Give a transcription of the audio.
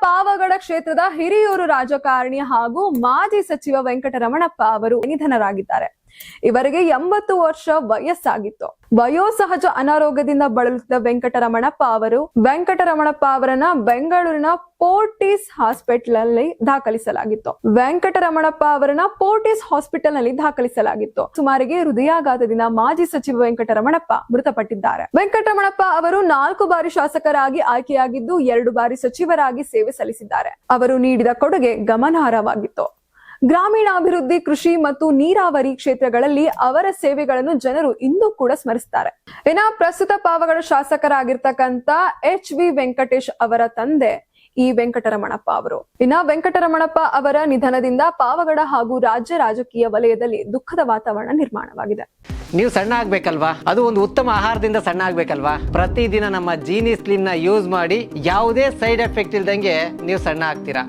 ಪಾವಗಡ ಕ್ಷೇತ್ರದ ಹಿರಿಯೂರು ರಾಜಕಾರಣಿ ಹಾಗೂ ಮಾಜಿ ಸಚಿವ ವೆಂಕಟರಮಣಪ್ಪ ಅವರು ನಿಧನರಾಗಿದ್ದಾರೆ. ಇವರಿಗೆ 80 ವರ್ಷ ವಯಸ್ಸಾಗಿತ್ತು. ವಯೋಸಹಜ ಅನಾರೋಗ್ಯದಿಂದ ಬಳಲುತ್ತಿದ್ದ ವೆಂಕಟರಮಣಪ್ಪ ಅವರನ್ನ ಬೆಂಗಳೂರಿನ ಪೋರ್ಟಿಸ್ ಹಾಸ್ಪಿಟಲ್ ನಲ್ಲಿ ದಾಖಲಿಸಲಾಗಿತ್ತು. ಸುಮಾರಿಗೆ ಹೃದಯಾಘಾತದಿಂದ ಮಾಜಿ ಸಚಿವ ವೆಂಕಟರಮಣಪ್ಪ ಮೃತಪಟ್ಟಿದ್ದಾರೆ. ವೆಂಕಟರಮಣಪ್ಪ ಅವರು 4 ಬಾರಿ ಶಾಸಕರಾಗಿ ಆಯ್ಕೆಯಾಗಿದ್ದು 2 ಬಾರಿ ಸಚಿವರಾಗಿ ಸೇವೆ ಸಲ್ಲಿಸಿದ್ದಾರೆ. ಅವರು ನೀಡಿದ ಕೊಡುಗೆ ಗಮನಾರ್ಹವಾಗಿತ್ತು. ಗ್ರಾಮೀಣಾಭಿವೃದ್ಧಿ, ಕೃಷಿ ಮತ್ತು ನೀರಾವರಿ ಕ್ಷೇತ್ರಗಳಲ್ಲಿ ಅವರ ಸೇವೆಗಳನ್ನು ಜನರು ಇಂದು ಕೂಡ ಸ್ಮರಿಸುತ್ತಾರೆ. ಪ್ರಸ್ತುತ ಪಾವಗಡ ಶಾಸಕರಾಗಿರ್ತಕ್ಕಂಥ HV ವೆಂಕಟೇಶ್ ಅವರ ತಂದೆ ಈ ವೆಂಕಟರಮಣಪ್ಪ ಅವರು. ವೆಂಕಟರಮಣಪ್ಪ ಅವರ ನಿಧನದಿಂದ ಪಾವಗಡ ಹಾಗೂ ರಾಜ್ಯ ರಾಜಕೀಯ ವಲಯದಲ್ಲಿ ದುಃಖದ ವಾತಾವರಣ ನಿರ್ಮಾಣವಾಗಿದೆ. ನೀವು ಸಣ್ಣ ಆಗ್ಬೇಕಲ್ವಾ? ಅದು ಒಂದು ಉತ್ತಮ ಆಹಾರದಿಂದ ಸಣ್ಣ ಆಗ್ಬೇಕಲ್ವಾ? ಪ್ರತಿದಿನ ನಮ್ಮ ಜೀನಿ ಸ್ಲಿಮ್ ನ ಯೂಸ್ ಮಾಡಿ ಯಾವುದೇ ಸೈಡ್ ಎಫೆಕ್ಟ್ ಇಲ್ದಂಗೆ ನೀವು ಸಣ್ಣ ಆಗ್ತೀರಾ.